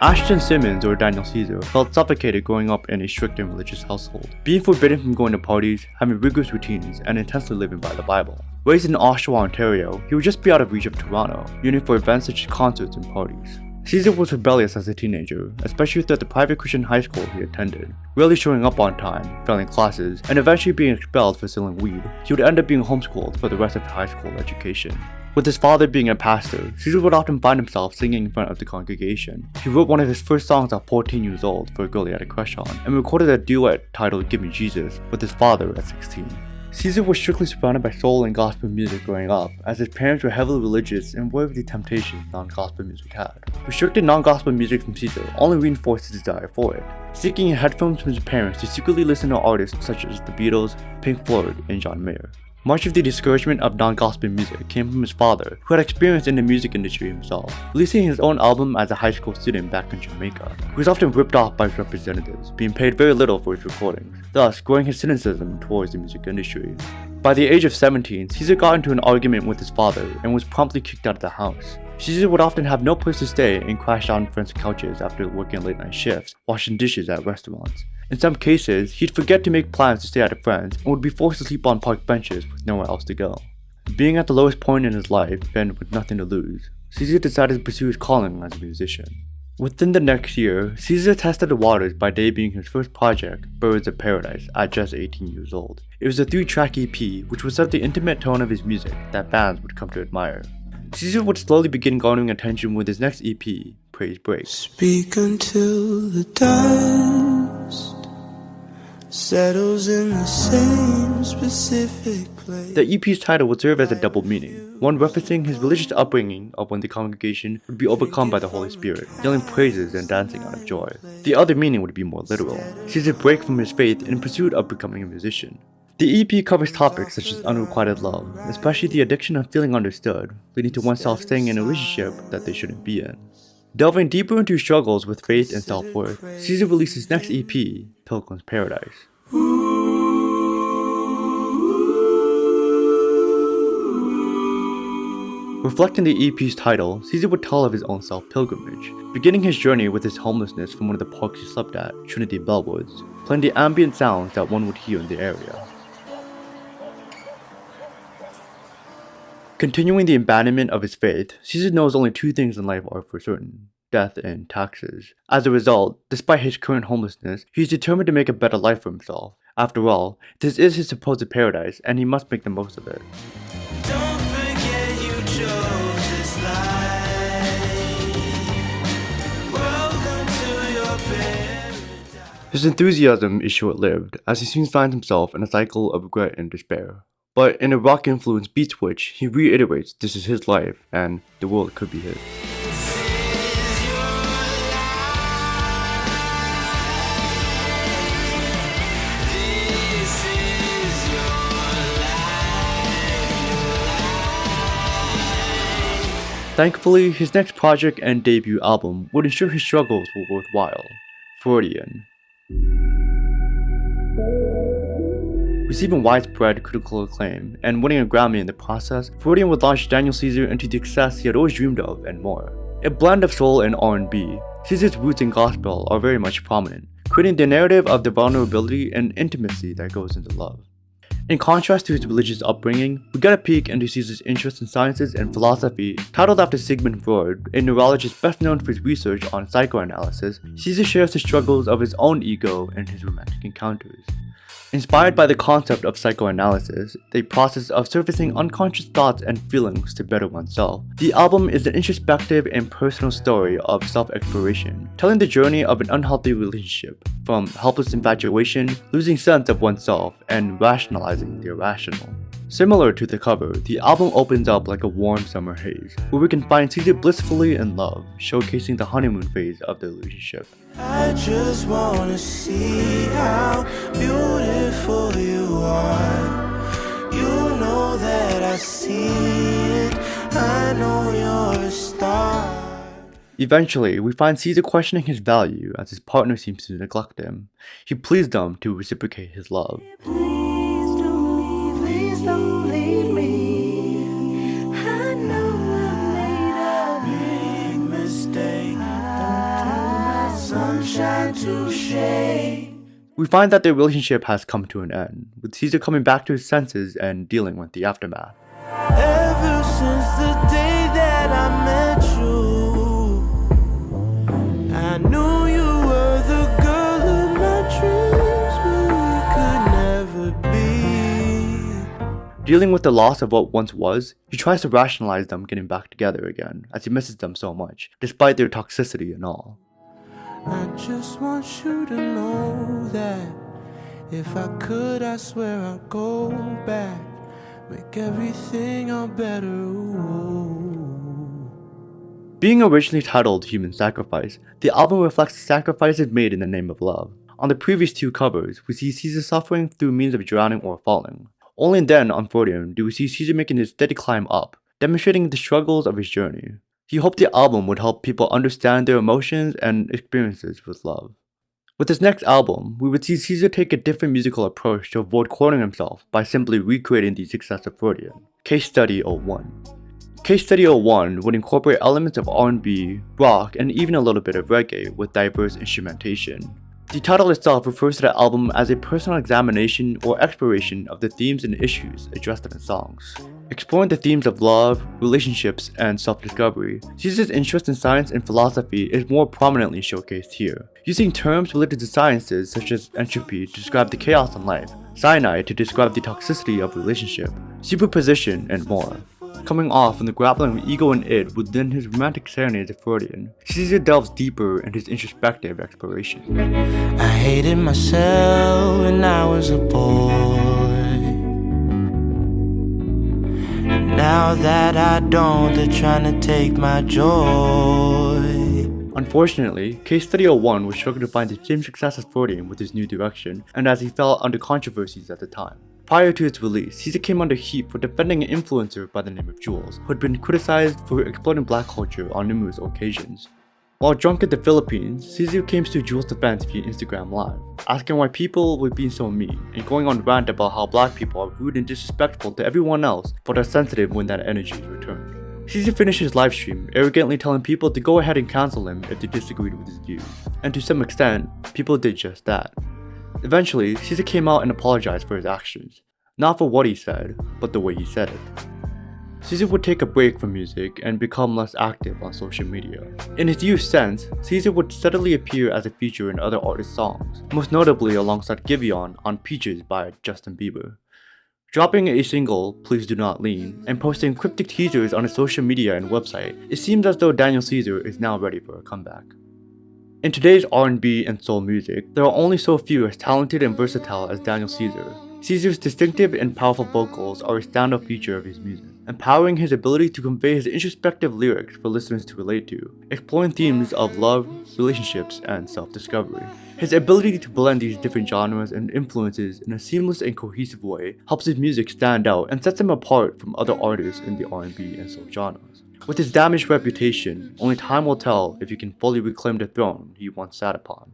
Ashton Simmons, or Daniel Caesar, felt suffocated growing up in a strict and religious household, being forbidden from going to parties, having rigorous routines, and intensely living by the Bible. Raised in Oshawa, Ontario, he would just be out of reach of Toronto, yearning for events such as concerts and parties. Caesar was rebellious as a teenager, especially at the private Christian high school he attended, rarely showing up on time, failing classes, and eventually being expelled for selling weed. He would end up being homeschooled for the rest of his high school education. With his father being a pastor, Caesar would often find himself singing in front of the congregation. He wrote one of his first songs at 14 years old for a girl he had a crush on, and recorded a duet titled Give Me Jesus with his father at 16. Caesar was strictly surrounded by soul and gospel music growing up, as his parents were heavily religious and aware of the temptations non-gospel music had. Restricted non-gospel music from Caesar only reinforced his desire for it, seeking headphones from his parents to secretly listen to artists such as the Beatles, Pink Floyd, and John Mayer. Much of the discouragement of non-gospel music came from his father, who had experience in the music industry himself, releasing his own album as a high school student back in Jamaica. He was often ripped off by his representatives, being paid very little for his recordings, thus growing his cynicism towards the music industry. By the age of 17, Caesar got into an argument with his father and was promptly kicked out of the house. Caesar would often have no place to stay and crash out on friends' couches after working late-night shifts, washing dishes at restaurants. In some cases, he'd forget to make plans to stay at a friend's and would be forced to sleep on park benches with nowhere else to go. Being at the lowest point in his life and with nothing to lose, Caesar decided to pursue his calling as a musician. Within the next year, Caesar tested the waters by debuting his first project, Birds of Paradise, at just 18 years old. It was a 3-track EP which would set the intimate tone of his music that fans would come to admire. Caesar would slowly begin garnering attention with his next EP, Praise Break. Speak until the dust settles in the same specific place. The EP's title would serve as a double meaning, one referencing his religious upbringing of when the congregation would be overcome by the Holy Spirit, yelling praises and dancing out of joy. The other meaning would be more literal, Caesar's break from his faith in pursuit of becoming a musician. The EP covers topics such as unrequited love, especially the addiction of feeling understood, leading to oneself staying in a relationship that they shouldn't be in. Delving deeper into struggles with faith and self-worth, Caesar released his next EP, Pilgrim's Paradise. Reflecting the EP's title, Caesar would tell of his own self-pilgrimage, beginning his journey with his homelessness from one of the parks he slept at, Trinity Bellwoods, playing the ambient sounds that one would hear in the area. Continuing the abandonment of his faith, Caesar knows only 2 things in life are for certain: death and taxes. As a result, despite his current homelessness, he is determined to make a better life for himself. After all, this is his supposed paradise, and he must make the most of it. Don't forget you chose this life. Welcome to your paradise. His enthusiasm is short-lived, as he soon finds himself in a cycle of regret and despair. But in a rock-influenced beat switch, he reiterates this is his life, and the world could be his. Thankfully, his next project and debut album would ensure his struggles were worthwhile. Freudian. Receiving widespread critical acclaim and winning a Grammy in the process, Freudian would launch Daniel Caesar into the success he had always dreamed of and more. A blend of soul and R&B, Caesar's roots in gospel are very much prominent, creating the narrative of the vulnerability and intimacy that goes into love. In contrast to his religious upbringing, we get a peek into Caesar's interest in sciences and philosophy. Titled after Sigmund Freud, a neurologist best known for his research on psychoanalysis, Caesar shares the struggles of his own ego and his romantic encounters. Inspired by the concept of psychoanalysis, the process of surfacing unconscious thoughts and feelings to better oneself, the album is an introspective and personal story of self-exploration, telling the journey of an unhealthy relationship, from helpless infatuation, losing sense of oneself, and rationalizing the irrational. Similar to the cover, the album opens up like a warm summer haze, where we can find Caesar blissfully in love, showcasing the honeymoon phase of the relationship. I just wanna see how beautiful you are. You know that I see it. I know you're a star. Eventually, we find Caesar questioning his value as his partner seems to neglect him. He pleads them to reciprocate his love. Please don't leave me. I know I made a big mistake. Don't We find that their relationship has come to an end, with Caesar coming back to his senses and dealing with the aftermath. Ever since the day that I met you, I knew you were the girl of my dreams, but we could never be. Dealing with the loss of what once was, he tries to rationalize them getting back together again, as he misses them so much, despite their toxicity and all. I just want you to know that if I could, I swear I'd go back, make everything all better. Ooh. Being originally titled Human Sacrifice, the album reflects the sacrifices made in the name of love. On the previous two covers, we see Caesar suffering through means of drowning or falling. Only then, on Podium, do we see Caesar making his steady climb up, demonstrating the struggles of his journey. He hoped the album would help people understand their emotions and experiences with love. With his next album, we would see Caesar take a different musical approach to avoid quoting himself by simply recreating the success of Freudian. Case Study 01. Case Study 01 would incorporate elements of R&B, rock, and even a little bit of reggae with diverse instrumentation. The title itself refers to the album as a personal examination or exploration of the themes and issues addressed in the songs. Exploring the themes of love, relationships, and self-discovery, Caesar's interest in science and philosophy is more prominently showcased here, using terms related to sciences such as entropy to describe the chaos in life, cyanide to describe the toxicity of relationship, superposition, and more. Coming off from the grappling of ego and id within his romantic serenades of Freudian, Caesar delves deeper into his introspective exploration. I hated myself when I was a boy. Now that I don't, they're trying to take my joy. Unfortunately, Case Study 01 would struggle to find the same success as Freudian with his new direction, and as he fell under controversies at the time. Prior to its release, Caesar came under heat for defending an influencer by the name of Jules, who had been criticized for exploiting black culture on numerous occasions. While drunk at the Philippines, Caesar came to Jules' defense via Instagram Live, asking why people were being so mean, and going on rant about how black people are rude and disrespectful to everyone else, but are sensitive when that energy is returned. Caesar finished his livestream, arrogantly telling people to go ahead and cancel him if they disagreed with his views, and to some extent, people did just that. Eventually, Caesar came out and apologized for his actions, not for what he said, but the way he said it. Caesar would take a break from music and become less active on social media. In his youth sense, Caesar would steadily appear as a feature in other artists' songs, most notably alongside Giveon on Peaches by Justin Bieber. Dropping a single, Please Do Not Lean, and posting cryptic teasers on his social media and website, it seems as though Daniel Caesar is now ready for a comeback. In today's R&B and soul music, there are only so few as talented and versatile as Daniel Caesar. Caesar's distinctive and powerful vocals are a standout feature of his music, empowering his ability to convey his introspective lyrics for listeners to relate to, exploring themes of love, relationships, and self-discovery. His ability to blend these different genres and influences in a seamless and cohesive way helps his music stand out and sets him apart from other artists in the R&B and soul genres. With his damaged reputation, only time will tell if he can fully reclaim the throne he once sat upon.